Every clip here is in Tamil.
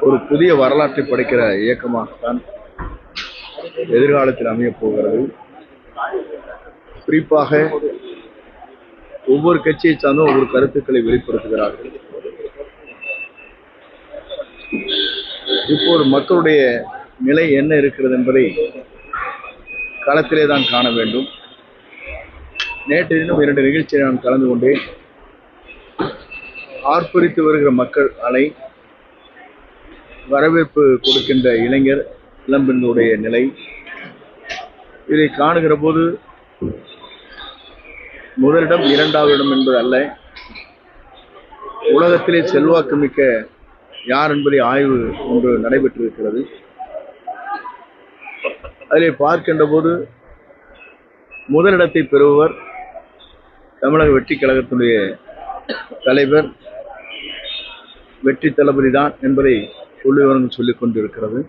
ஒரு புதிய வரலாற்றை படைக்கிற இயக்கமாகத்தான் எதிர்காலத்தில் அமையப் போகிறது. குறிப்பாக ஒவ்வொரு கட்சியை சார்ந்தும் ஒவ்வொரு கருத்துக்களை வெளிப்படுத்துகிறார்கள். இப்போது மக்களுடைய நிலை என்ன இருக்கிறது என்பதை களத்திலே தான் காண வேண்டும். நேற்று தினம் 2 நிகழ்ச்சியை நான் கலந்து கொண்டேன். ஆர்ப்பரித்து வருகிற மக்கள் அலை, வரவேற்பு கொடுக்கின்ற இளைஞர் இளம்பெண்களுடைய நிலை, இதை காணுகிற போது முதலிடம் 2வது இடம் என்பது அல்ல, உலகத்திலே செல்வாக்கு மிக்க யார் என்பதை ஆய்வு ஒன்று நடைபெற்றிருக்கிறது. அதிலே பார்க்கின்ற போது முதலிடத்தை பெறுபவர் தமிழக வெற்றி கழகத்தினுடைய தலைவர் வெற்றி தளபதி தான் என்பதை புள்ளிவிவரங்கள் சொல்லிக் கொண்டிருக்கிறது.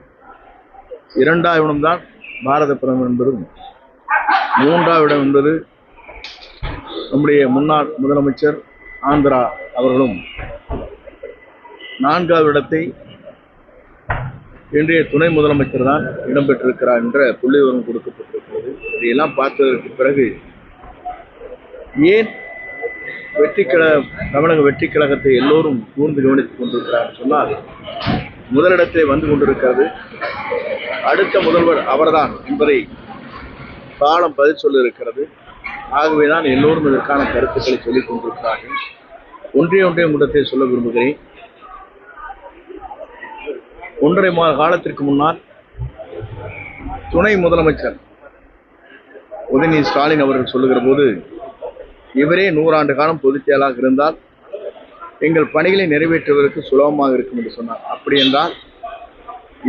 2வது இடம்தான் பாரத பிரதமர் என்பதும், 3வது இடம் என்பது நம்முடைய முன்னாள் முதலமைச்சர் ஆந்திரா அவர்களும், 4வது இடத்தை இன்றைய துணை முதலமைச்சர் தான் இடம்பெற்றிருக்கிறார் என்ற புள்ளிவிவரம் கொடுக்கப்பட்டிருக்கிறது. இதையெல்லாம் பார்த்ததற்கு பிறகு ஏன் தமிழக வெற்றி கழகத்தை எல்லோரும் கூர்ந்து கவனித்துக் கொண்டிருக்கிறார் சொன்னால், முதலிடத்திலே வந்து கொண்டிருக்கிறது, அடுத்த முதல்வர் அவர்தான் என்பதை காலம் பதில் சொல்ல இருக்கிறது. ஆகவேதான் எல்லோரும் இதற்கான கருத்துக்களை சொல்லிக் கொண்டிருக்கிறார்கள். ஒன்றைய முடத்தை சொல்ல விரும்புகிறேன். 1.5 மாத காலத்திற்கு முன்னால் துணை முதலமைச்சர் உதயநிதி ஸ்டாலின் அவர்கள் சொல்லுகிற போது, இவரே 100 ஆண்டு காலம் பொதுச் செயலாளராக இருந்தால் எங்கள் பணிகளை நிறைவேற்றுவதற்கு சுலபமாக இருக்கும் என்று சொன்னார். அப்படி என்றால்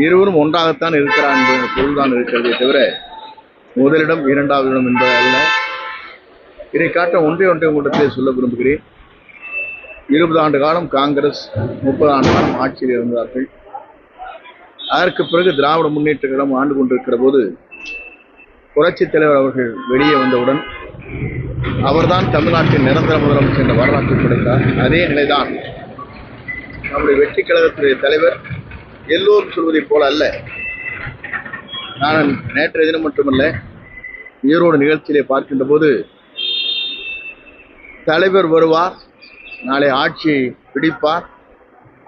இருவரும் ஒன்றாகத்தான் இருக்கிறார் என்ற பொருள்தான் இருக்கிறதே தவிர முதலிடம் 2வது இடம் என்பது அல்ல. இதை காட்ட ஒன்றைய கூட்டத்திலே சொல்ல விரும்புகிறேன். 20 ஆண்டு காலம் காங்கிரஸ், 30 ஆண்டு காலம் ஆட்சியில் இருந்தார்கள். அதற்கு பிறகு திராவிட முன்னேற்ற கழகம் ஆண்டு கொண்டிருக்கிற போது புரட்சித் தலைவர் அவர்கள் வெளியே வந்தவுடன் அவர்தான் தமிழ்நாட்டின் நிரந்தர முதலமைச்சர் என்ற வரலாற்றை படைத்தார். அதே நிலைதான் நம்முடைய வெற்றி கழகத்துடைய தலைவர் எல்லோரும் சொல்வதைப் போல அல்ல. நான் நேற்றைய தினம் மட்டுமல்ல, ஈரோடு நிகழ்ச்சியிலே பார்க்கின்ற போது, தலைவர் வருவார், நாளை ஆட்சியை பிடிப்பார்,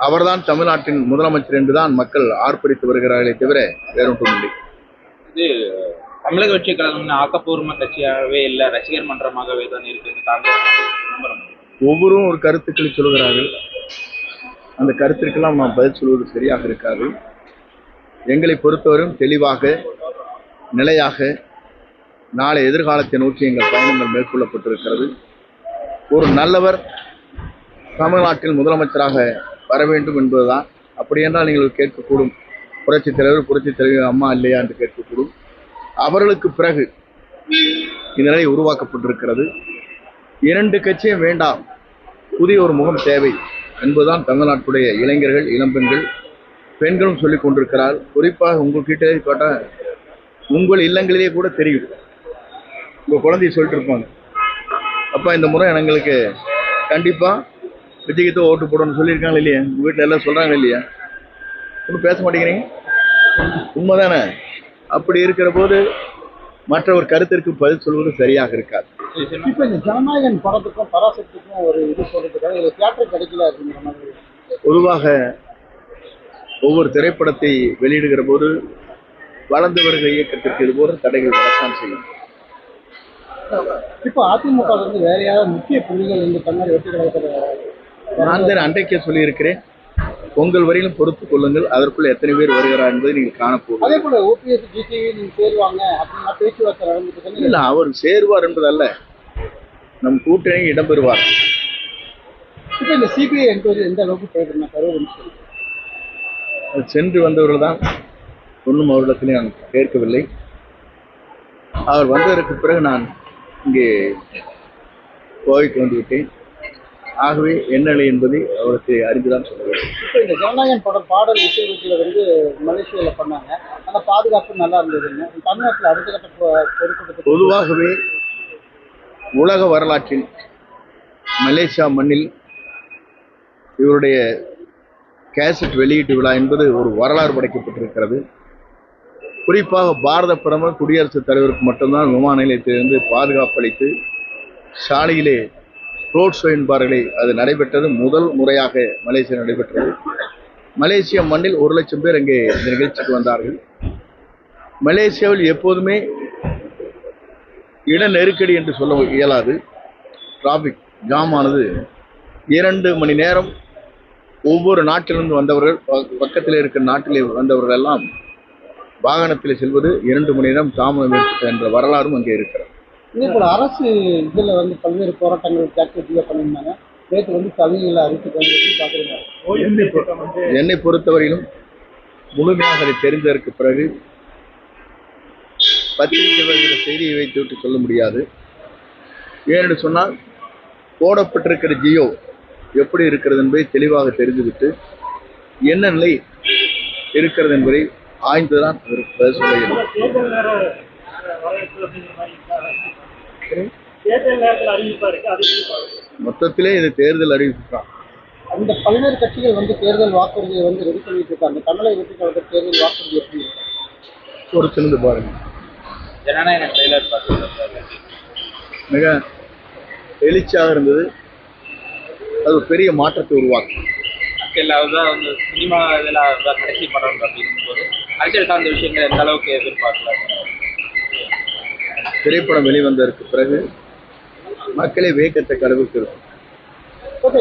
அவர்தான் தமிழ்நாட்டின் முதலமைச்சர் என்றுதான் மக்கள் ஆர்ப்பரித்து வருகிறார்களே தவிர வேறொன்றும் இல்லை. இது தமிழக வெற்றி கழகம் ஆக்கப்பூர்வ கட்சியாகவே இல்லை, ரசிகர் மன்றமாகவே தான் இருக்கு. ஒவ்வொருவரும் ஒரு கருத்துக்களை சொல்கிறார்கள். அந்த கருத்திற்கெல்லாம் நாம் பதில் சொல்வது சரியாக இருக்காது. எங்களை பொறுத்தவரையும் தெளிவாக, நிலையாக நாளை எதிர்காலத்தை நோக்கி எங்கள் பயணங்கள் மேற்கொள்ளப்பட்டிருக்கிறது. ஒரு நல்லவர் தமிழ்நாட்டில் முதலமைச்சராக வர வேண்டும் என்பதுதான். அப்படி என்றால் நீங்கள் கேட்கக்கூடும், புரட்சித் தலைவர் அம்மா இல்லையா என்று கேட்கக்கூடும். அவர்களுக்கு பிறகு இந்த நிலை உருவாக்கப்பட்டிருக்கிறது. 2 கட்சியும் வேண்டாம், புதிய ஒரு முகம் தேவை என்பதுதான் தமிழ்நாட்டுடைய இளைஞர்கள், இளம்பெண்கள், பெண்களும் சொல்லிக் கொண்டிருக்கிறார். குறிப்பாக உங்கள்கிட்ட கேட்டால் உங்கள் இல்லங்களிலே கூட தெரியும். உங்கள் குழந்தைய சொல்லிட்டு இருப்பாங்க, அப்பா இந்த முறை எங்களுக்கு கண்டிப்பாக விஜய்க்கு ஓட்டு போடணும்னு சொல்லியிருக்காங்க இல்லையா, உங்கள் வீட்டில் எல்லாம் சொல்கிறாங்க இல்லையா, ஒன்றும் பேச மாட்டேங்கிறீங்க, உண்மைதானே? அப்படி இருக்கிற போது மற்ற ஒரு கருத்திற்கு பதில் சொல்வது சரியாக இருக்காது. இப்போ இந்த ஜனநாயகன் படத்துக்கும் பராசக்திக்கும் ஒரு இது சொல்றதுக்காக தியேட்டர் கிடைக்கல அப்படிங்கிற மாதிரி. பொதுவாக ஒவ்வொரு திரைப்படத்தை வெளியிடுகிற போது வளர்ந்து வருகிற இயக்கத்திற்கு இது போன்ற தடைகள் வரத்தான் செய்யும். இப்போ அதிமுக வந்து வேற யாராவது முக்கிய புள்ளிகள் இந்த தமிழ் வெற்றி கழகத்தில் நான் தான் அன்றைக்கே சொல்லியிருக்கிறேன், பொங்கல் வரையிலும் பொறுத்துக் கொள்ளுங்கள், அதற்குள்ள எத்தனை பேர் வருகிறார் என்பதை நீங்கள் காணப்போகும். அதே போல ஓபிஎஸ் டிடிவி நீங்க சேருவாங்க அப்படின்னா பேச்சுவார்த்தை நடந்துட்டு இல்லை, அவர் சேருவார் என்பதல்ல, நம் கூட்டணி இடம்பெறுவார். இப்போ இந்த சிபிஐ என்கொயரி எந்த அளவுக்கு தேவைன்னா சென்று வந்தவர்கள் தான், ஒன்றும் அவரிடத்திலே நான் கேட்கவில்லை. அவர் வந்ததற்கு பிறகு நான் இங்கே கோவைக்கு வந்துவிட்டேன். ஆகவே என்ன நிலை என்பதை அவருக்கு அறிந்துதான் சொல்ல வேண்டும். இப்போ இந்த ஜனநாயகன் படம் பாடல் இசைவீட்டில் வந்து மலேசியாவில் பண்ணாங்க, அந்த பாதுகாப்பு நல்லா இருந்ததுங்க. தமிழ்நாட்டில் அடுத்த கட்ட பொறுப்பு பொதுவாகவே உலக வரலாற்றில் மலேசியா மண்ணில் இவருடைய கேசட் வெளியீட்டு விழா என்பது ஒரு வரலாறு படைக்கப்பட்டிருக்கிறது. குறிப்பாக பாரத பிரதமர் குடியரசுத் தலைவருக்கு மட்டும்தான் விமான நிலையத்திலிருந்து பாதுகாப்பு அளித்து சாலையிலே ரோட் ஷோ என்பார்களே, அது நடைபெற்றது முதல் முறையாக மலேசியா நடைபெற்றது. மலேசிய மண்ணில் 1,00,000 பேர் அங்கே இந்த நிகழ்ச்சிக்கு வந்தார்கள். மலேசியாவில் எப்போதுமே இட நெருக்கடி என்று சொல்ல இயலாது. டிராபிக் ஜாம் ஆனது 2 மணி நேரம். ஒவ்வொரு நாட்டிலிருந்து வந்தவர்கள், பக்கத்தில் இருக்கிற நாட்டிலே வந்தவர்கள் எல்லாம் வாகனத்தில் செல்வது 2 மணி நேரம் தாமதம் ஏற்பட்ட என்ற வரலாறும் அங்கே இருக்கிறது. இதே போல அரசு இதுல வந்து பல்வேறு போராட்டங்கள் ஆக்டிவிட்டியா பண்ணியிருந்தாங்க. நேற்று வந்து சலுகைகளை அறிவித்து என்னை பொறுத்தவரையிலும் முழுமையாக அதை தெரிந்ததற்கு பிறகு பத்திரிகை வருகிற செய்தியை வைத்துவிட்டு சொல்ல முடியாது. ஏனென்று சொன்னால் போடப்பட்டிருக்கிற ஜியோ எப்படி இருக்கிறது என்பதை தெளிவாக தெரிந்துவிட்டு என்ன நிலை இருக்கிறது என்பதை ஆய்ந்துதான் அதற்கு பதில் சொல்ல வேண்டும். மொத்தத்திலே இது தேர்தல் அறிவிப்பு தான். அந்த பல்வேறு கட்சிகள் வந்து தேர்தல் வாக்குறுதியை வந்து ரெடி பண்ணிட்டு இருக்காங்க. தமிழக வெற்றி கழக தேர்தல் வாக்குறுதி எப்படி ஒரு சிறந்து பாருங்க. ஜனநாயக ட்ரெய்லர் பார்த்தீங்கன்னா மிக எழுச்சியாக இருந்தது. அது ஒரு பெரிய மாற்றத்தை உருவாக்கும். தான் வந்து சினிமா இதில் கடைசி படம் அப்படிங்கும்போது அரசியல் சார்ந்த விஷயங்கள் எந்த அளவுக்கு எதிர்பார்க்கலாம்? திரைப்படம் வெளிவந்ததற்கு பிறகு மக்களே வியக்கத்தக்க அளவுக்கு இருக்கும். ஓகே.